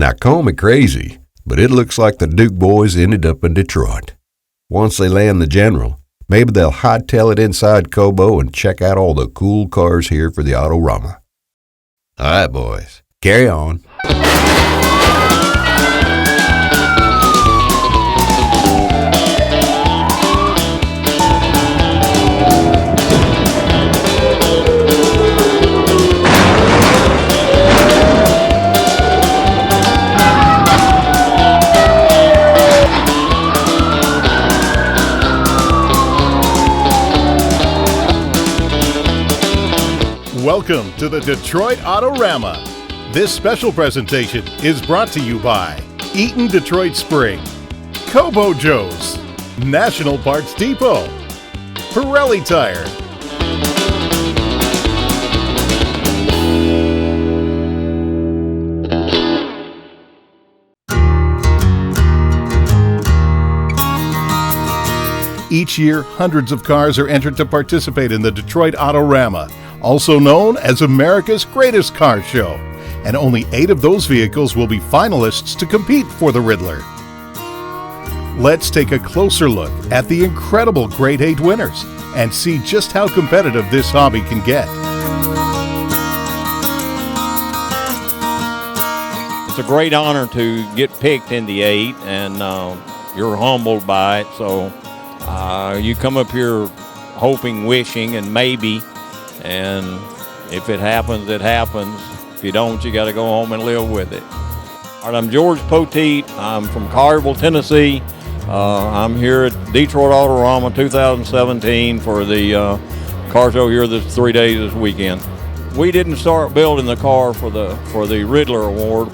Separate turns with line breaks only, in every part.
Now call me crazy, but it looks like the Duke boys ended up in Detroit. Once they land the General, maybe they'll hightail it inside Cobo and check out all the cool cars here for the Autorama. All right, boys, carry on.
Welcome to the Detroit Autorama. This special presentation is brought to you by Eaton Detroit Spring, Cobo Joe's, National Parts Depot, Pirelli Tire. Each year, hundreds of cars are entered to participate in the Detroit Autorama, also known as America's Greatest Car Show, and only 8 of those vehicles will be finalists to compete for the Riddler. Let's take a closer look at the incredible Great 8 winners and see just how competitive this hobby can get.
It's a great honor to get picked in the 8, and you're humbled by it, so you come up here hoping, wishing, and maybe. And if it happens, it happens. If you don't, you got to go home and live with it. All right, I'm George Poteet. I'm from Collierville, Tennessee. I'm here at Detroit Autorama 2017 for the car show here this 3 days this weekend. We didn't start building the car for the RIDLER Award.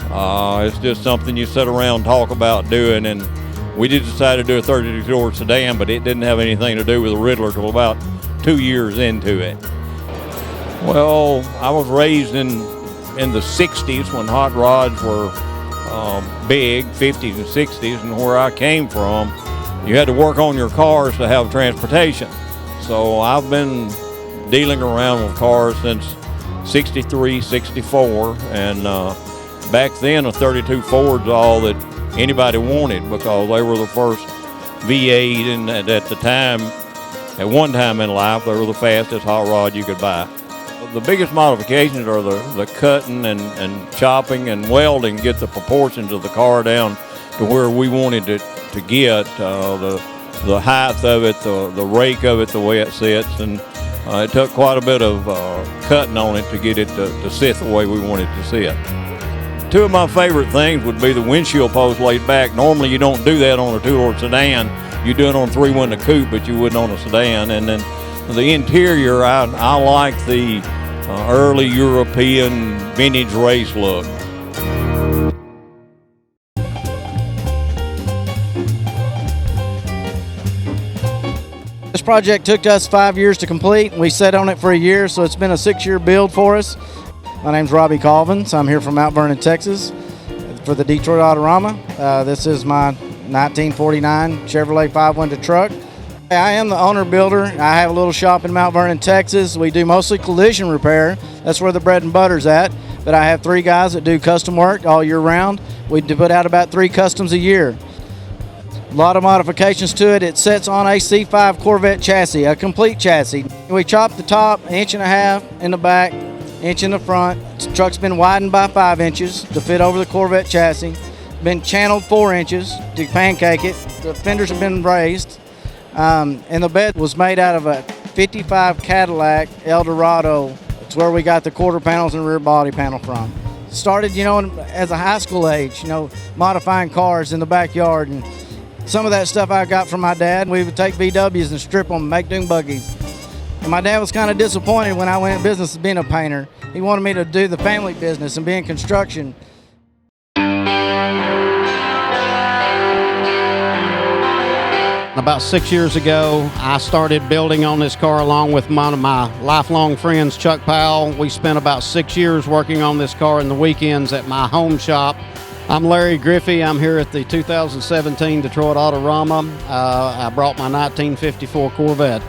It's just something you sit around and talk about doing, and we did decide to do a 32-door sedan, but it didn't have anything to do with the RIDLER until about 2 years into it. Well, I was raised in the 60s when hot rods were big, 50s and 60s, and where I came from, you had to work on your cars to have transportation. So I've been dealing around with cars since 63, 64, and back then a 32 Ford's all that anybody wanted because they were the first V8, and at the time, at one time in life, they were the fastest hot rod you could buy. The biggest modifications are the cutting and chopping and welding, get the proportions of the car down to where we wanted it to get, the height of it, the rake of it, the way it sits, and it took quite a bit of cutting on it to get it to sit the way we wanted it to sit. 2 of my favorite things would be the windshield post laid back. Normally you don't do that on a 2-door sedan. You do it on a 3-window coupe, but you wouldn't on a sedan. And then the interior, I like the early European vintage race look.
This project took us 5 years to complete. We sat on it for a year, so it's been a 6-year build for us. My name's Robbie Colvin, so I'm here from Mount Vernon, Texas for the Detroit Autorama. This is my 1949 Chevrolet 5-window truck. I am the owner builder. I have a little shop in Mount Vernon, Texas. We do mostly collision repair. That's where the bread and butter's at. But I have 3 guys that do custom work all year round. We put out about 3 customs a year. A lot of modifications to it. It sits on a C5 Corvette chassis, a complete chassis. We chopped the top 1.5 inches in the back, 1 inch in the front. The truck's been widened by 5 inches to fit over the Corvette chassis. Been channeled 4 inches to pancake it. The fenders have been raised. And the bed was made out of a 55 Cadillac Eldorado. It's where we got the quarter panels and rear body panel from. Started, as a high school age, modifying cars in the backyard. And some of that stuff I got from my dad. We would take VWs and strip them and make dune buggies. And my dad was kind of disappointed when I went in business as being a painter. He wanted me to do the family business and be in construction.
About 6 years ago, I started building on this car along with one of my lifelong friends, Chuck Powell. We spent about 6 years working on this car in the weekends at my home shop. I'm Larry Griffey. I'm here at the 2017 Detroit Autorama. I brought my 1954 Corvette.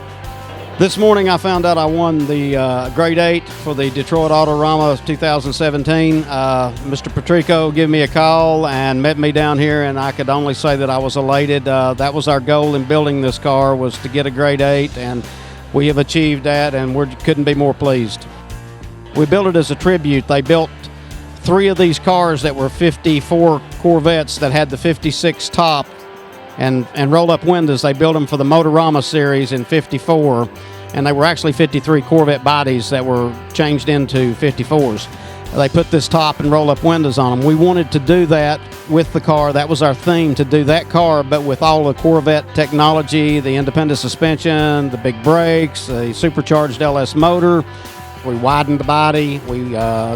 This morning I found out I won the Grade 8 for the Detroit Autorama 2017. Mr. Patrico gave me a call and met me down here, and I could only say that I was elated. That was our goal in building this car, was to get a Grade 8, and we have achieved that, and we couldn't be more pleased. We built it as a tribute. They built 3 of these cars that were 54 Corvettes that had the 56 top and roll-up windows. They built them for the Motorama series in 54, and they were actually 53 Corvette bodies that were changed into 54s. They put this top and roll-up windows on them. We wanted to do that with the car. That was our theme, to do that car, but with all the Corvette technology, the independent suspension, the big brakes, the supercharged LS motor. We widened the body, we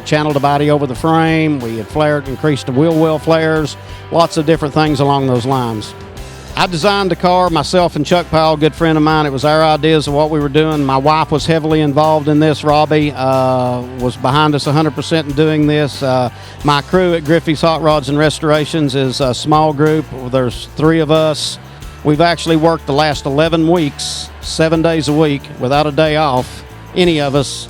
channeled the body over the frame, we had flared, increased the wheel well flares, lots of different things along those lines. I designed the car, myself and Chuck Powell, a good friend of mine. It was our ideas of what we were doing. My wife was heavily involved in this. Robbie was behind us 100% in doing this. My crew at Griffey's Hot Rods and Restorations is a small group. There's 3 of us. We've actually worked the last 11 weeks, 7 days a week, without a day off, any of us.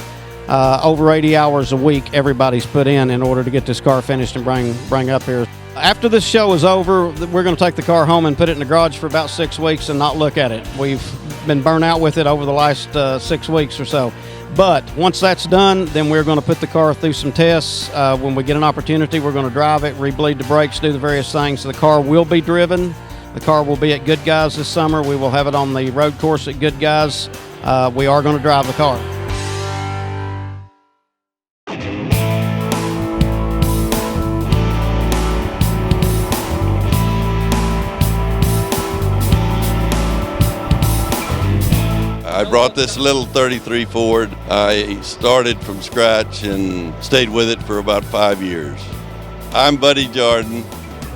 Over 80 hours a week everybody's put in order to get this car finished and bring up here. After this show is over, we're going to take the car home and put it in the garage for about 6 weeks and not look at it. We've been burnt out with it over the last 6 weeks or so. But once that's done, then we're going to put the car through some tests. When we get an opportunity, we're going to drive it, rebleed the brakes, do the various things. So the car will be driven. The car will be at Good Guys this summer. We will have it on the road course at Good Guys. We are going to drive the car.
I brought this little 33 Ford. I started from scratch and stayed with it for about 5 years. I'm Buddy Jordan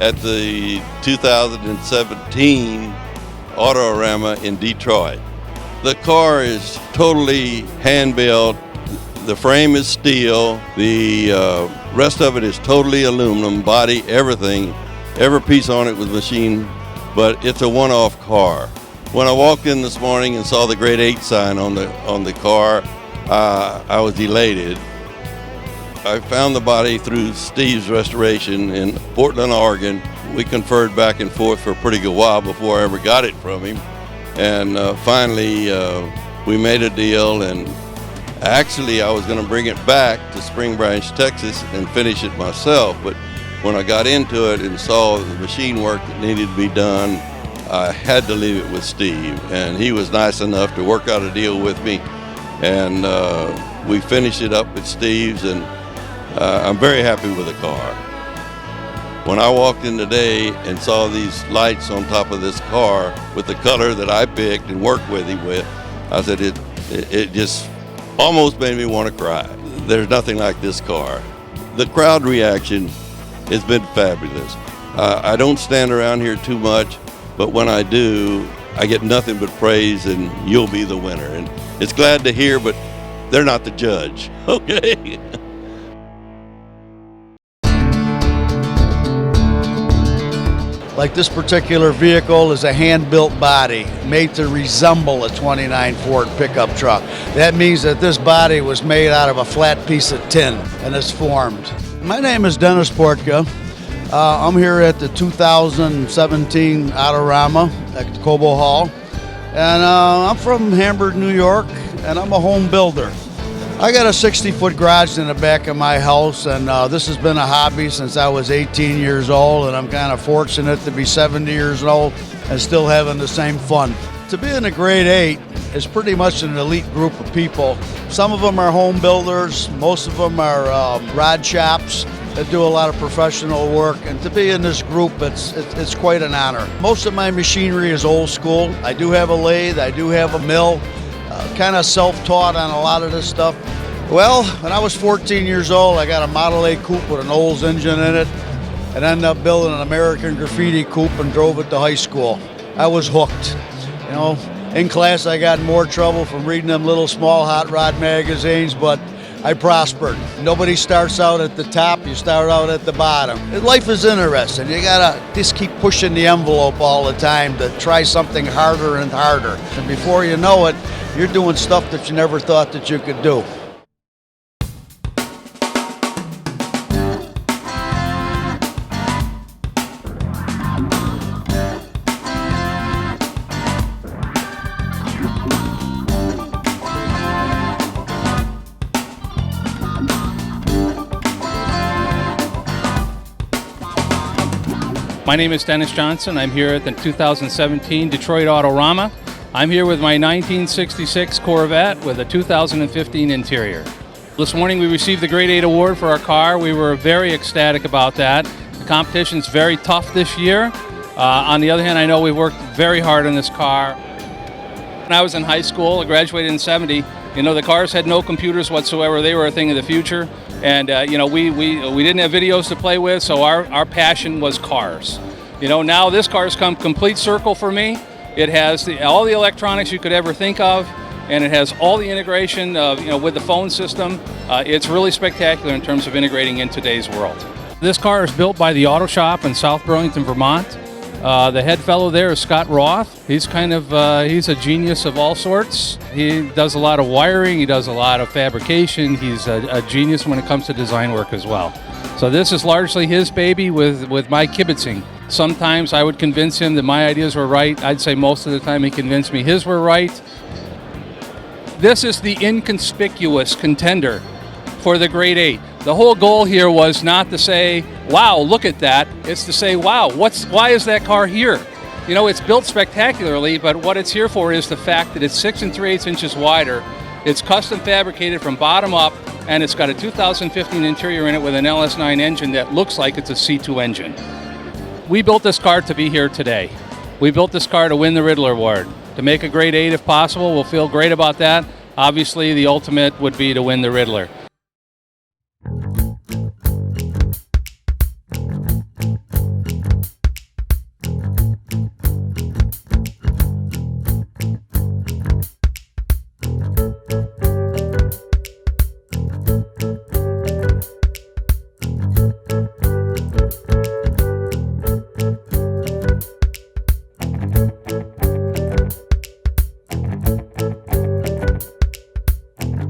at the 2017 Autorama in Detroit. The car is totally hand-built. The frame is steel. The rest of it is totally aluminum, body, everything. Every piece on it was machined, but it's a one-off car. When I walked in this morning and saw the Grade 8 sign on the car, I was elated. I found the body through Steve's Restoration in Portland, Oregon. We conferred back and forth for a pretty good while before I ever got it from him. And finally, we made a deal, and actually I was going to bring it back to Spring Branch, Texas and finish it myself. But when I got into it and saw the machine work that needed to be done, I had to leave it with Steve, and he was nice enough to work out a deal with me, and we finished it up at Steve's, and I'm very happy with the car. When I walked in today and saw these lights on top of this car with the color that I picked and worked with him with, I said it just almost made me want to cry. There's nothing like this car. The crowd reaction has been fabulous. I don't stand around here too much, but when I do, I get nothing but praise, and you'll be the winner. And it's glad to hear, but they're not the judge, okay?
Like this particular vehicle is a hand-built body made to resemble a 29 Ford pickup truck. That means that this body was made out of a flat piece of tin and it's formed. My name is Dennis Portka. I'm here at the 2017 Autorama at Cobo Hall, and I'm from Hamburg, New York, and I'm a home builder. I got a 60-foot garage in the back of my house, and this has been a hobby since I was 18 years old, and I'm kind of fortunate to be 70 years old and still having the same fun. To be in a Grade 8 is pretty much an elite group of people. Some of them are home builders, most of them are rod shops that do a lot of professional work, and to be in this group, it's quite an honor. Most of my machinery is old school. I do have a lathe, I do have a mill, kind of self-taught on a lot of this stuff. Well, when I was 14 years old, I got a Model A coupe with an Olds engine in it, and ended up building an American Graffiti coupe and drove it to high school. I was hooked. You know, in class I got in more trouble from reading them little small hot rod magazines, but I prospered. Nobody starts out at the top, you start out at the bottom. Life is interesting. You gotta just keep pushing the envelope all the time to try something harder and harder. And before you know it, you're doing stuff that you never thought that you could do.
My name is Dennis Johnson. I'm here at the 2017 Detroit Autorama. I'm here with my 1966 Corvette with a 2015 interior. This morning we received the Grade 8 award for our car. We were very ecstatic about that. The competition's very tough this year. On the other hand, I know we worked very hard on this car. When I was in high school, I graduated in '70, the cars had no computers whatsoever. They were a thing of the future. And we didn't have videos to play with, so our passion was cars. Now this car's come complete circle for me. It has all the electronics you could ever think of, and it has all the integration of with the phone system. It's really spectacular in terms of integrating in today's world. This car is built by the Auto Shop in South Burlington, Vermont. The head fellow there is Scott Roth. He's he's a genius of all sorts. He does a lot of wiring, he does a lot of fabrication. He's a genius when it comes to design work as well. So this is largely his baby with my kibitzing. Sometimes I would convince him that my ideas were right. I'd say most of the time he convinced me his were right. This is the inconspicuous contender for the Grade 8. The whole goal here was not to say, wow, look at that. It's to say, wow, why is that car here? It's built spectacularly, but what it's here for is the fact that it's 6 3/8 inches wider. It's custom fabricated from bottom up, and it's got a 2015 interior in it with an LS9 engine that looks like it's a C2 engine. We built this car to be here today. We built this car to win the RIDLER Award. To make a Grade 8 if possible, we'll feel great about that. Obviously, the ultimate would be to win the RIDLER.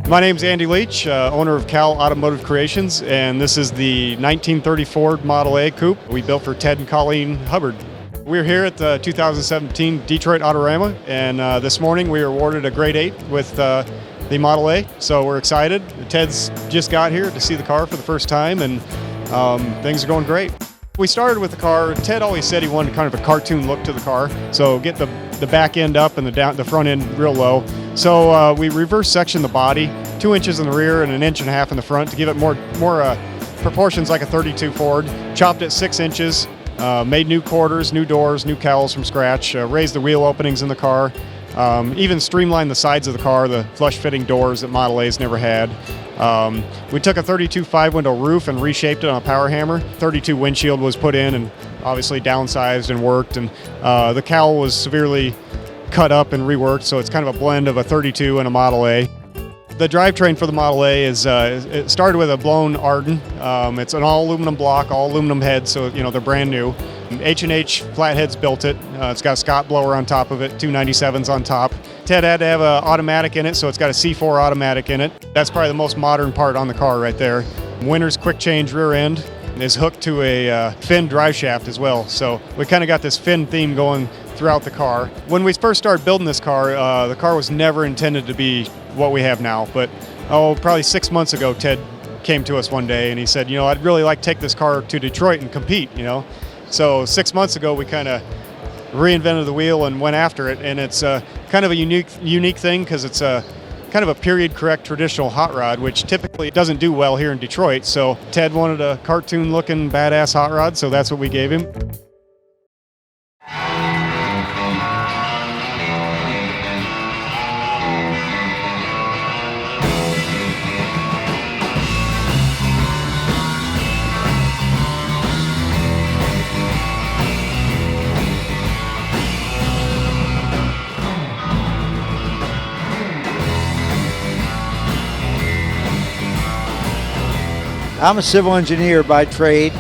My name's Andy Leach, owner of Cal Automotive Creations, and this is the 1930 Ford Model A Coupe we built for Ted and Colleen Hubbard. We're here at the 2017 Detroit Autorama, and this morning we were awarded a Grade 8 with the Model A, so we're excited. Ted's just got here to see the car for the first time, and things are going great. We started with the car. Ted always said he wanted kind of a cartoon look to the car, so get the back end up and the front end real low. So we reverse sectioned the body, 2 inches in the rear and 1.5 inches in the front to give it more proportions like a 32 Ford. Chopped it 6 inches, made new quarters, new doors, new cowls from scratch, raised the wheel openings in the car, even streamlined the sides of the car, the flush-fitting doors that Model A's never had. We took a 32 5-window roof and reshaped it on a power hammer. 32 windshield was put in and obviously downsized and worked, and the cowl was severely cut up and reworked, so it's kind of a blend of a 32 and a Model A. The drivetrain for the Model A is it started with a blown Arden. It's an all aluminum block, all aluminum heads, so they're brand new. H&H Flatheads built it. It's got a Scott blower on top of it, 297s on top. Ted had to have an automatic in it, so it's got a C4 automatic in it. That's probably the most modern part on the car right there. Winner's quick change rear end is hooked to a fin drive shaft as well, so we kind of got this fin theme going throughout the car. When we first started building this car, the car was never intended to be what we have now, but probably 6 months ago, Ted came to us one day and he said, I'd really like to take this car to Detroit and compete, So 6 months ago, we kind of reinvented the wheel and went after it, and it's kind of a unique thing because it's a kind of a period correct traditional hot rod, which typically doesn't do well here in Detroit. So Ted wanted a cartoon looking badass hot rod, so that's what we gave him.
I'm a civil engineer by trade,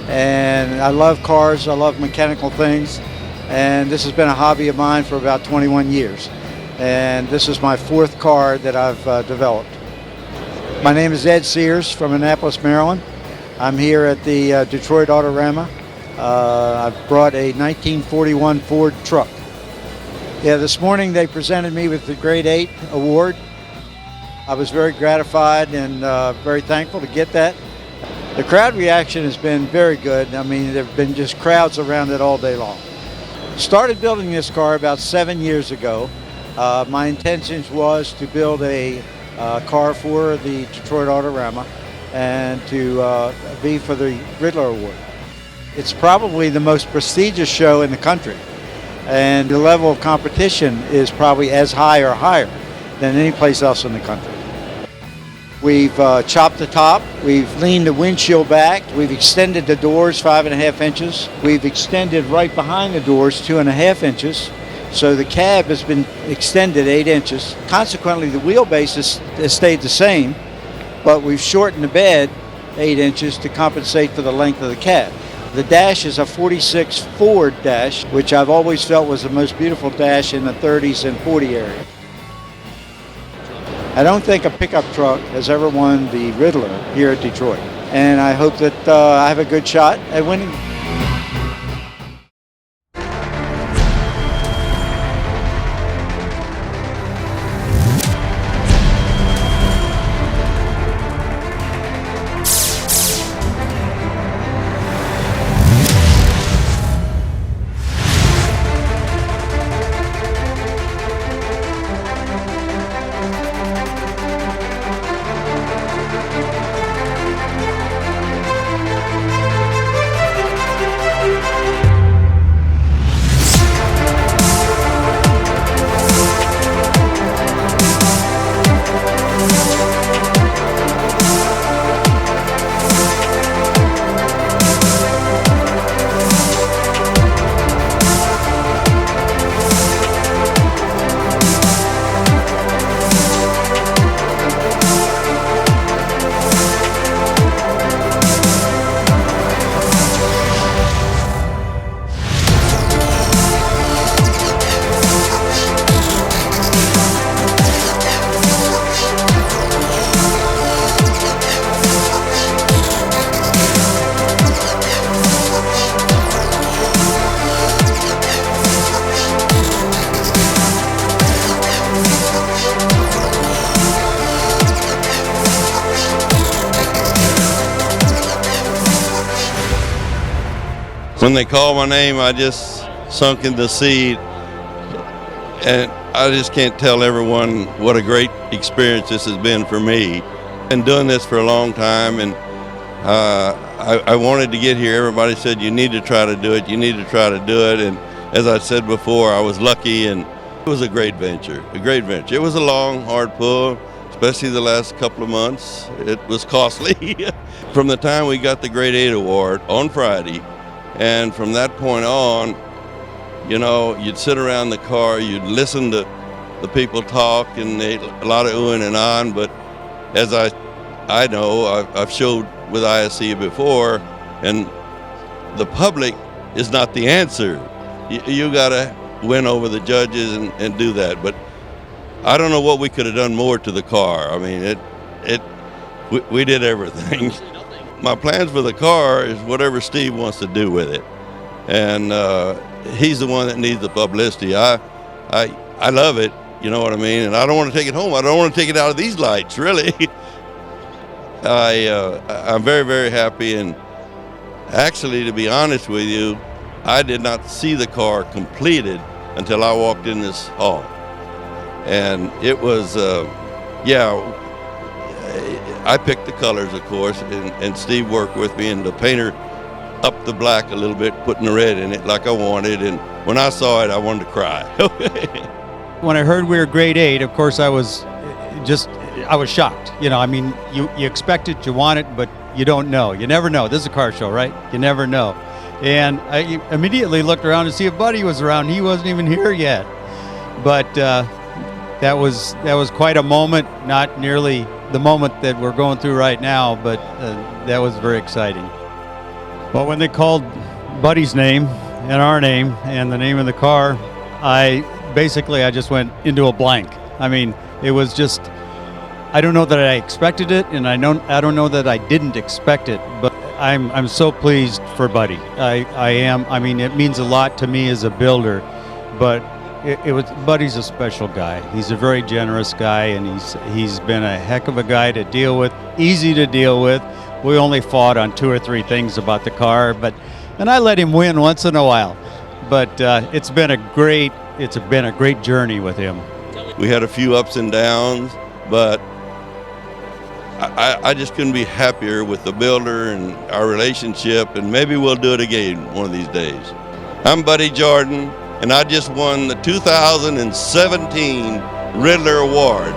and I love cars, I love mechanical things, and this has been a hobby of mine for about 21 years. And this is my 4th car that I've developed. My name is Ed Sears from Annapolis, Maryland. I'm here at the Detroit Autorama. I've brought a 1941 Ford truck. Yeah, this morning they presented me with the Grade 8 award. I was very gratified and very thankful to get that. The crowd reaction has been very good. I mean, there have been just crowds around it all day long. Started building this car about 7 years ago. My intentions was to build a car for the Detroit Autorama and to be for the RIDLER Award. It's probably the most prestigious show in the country, and the level of competition is probably as high or higher than any place else in the country. We've chopped the top, we've leaned the windshield back, we've extended the doors 5.5 inches, we've extended right behind the doors 2.5 inches, so the cab has been extended 8 inches. Consequently, the wheelbase has stayed the same, but we've shortened the bed 8 inches to compensate for the length of the cab. The dash is a 46 Ford dash, which I've always felt was the most beautiful dash in the 30s and 40 area. I don't think a pickup truck has ever won the RIDLER here at Detroit, and I hope that I have a good shot at winning.
When they called my name, I just sunk in the seat, and I just can't tell everyone what a great experience this has been for me. I've been doing this for a long time, and I wanted to get here. Everybody said, you need to try to do it, you need to try to do it, and as I said before, I was lucky, and it was a great venture, a great venture. It was a long, hard pull, especially the last couple of months. It was costly. From the time we got the Grade 8 award on Friday, and from that point on, you know, you'd sit around the car, you'd listen to the people talk, and a lot of oohing and ahhing, but as I know, I've showed with ISC before, and the public is not the answer. You gotta win over the judges and do that, but I don't know what we could have done more to the car. I mean, we did everything. My plans for the car is whatever Steve wants to do with it, and he's the one that needs the publicity. I love it, you know what I mean, and I don't want to take it home. I don't want to take it out of these lights, really. I'm very, very happy, and actually, to be honest with you, I did not see the car completed until I walked in this hall, and it was, yeah. I picked the colors, of course, and Steve worked with me, and the painter upped the black a little bit, putting the red in it like I wanted, and when I saw it, I wanted to cry.
When I heard we were Grade 8, of course, I was shocked. You know, I mean, you expect it, you want it, but you don't know. You never know. This is a car show, right? You never know. And I immediately looked around to see if Buddy was around. He wasn't even here yet. But that was quite a moment, not nearly the moment that we're going through right now, but that was very exciting. Well, when they called Buddy's name and our name and the name of the car, I just went into a blank. I mean, it was just, I don't know that I expected it, and I don't know that I didn't expect it, but I'm so pleased for Buddy. I am. I mean, it means a lot to me as a builder, but Buddy's a special guy. He's a very generous guy, and he's been a heck of a guy to deal with, easy to deal with. We only fought on 2 or 3 things about the car, and I let him win once in a while. But it's been a great journey with him.
We had a few ups and downs, but I just couldn't be happier with the builder and our relationship, and maybe we'll do it again one of these days. I'm Buddy Jordan, and I just won the 2017 RIDLER Award.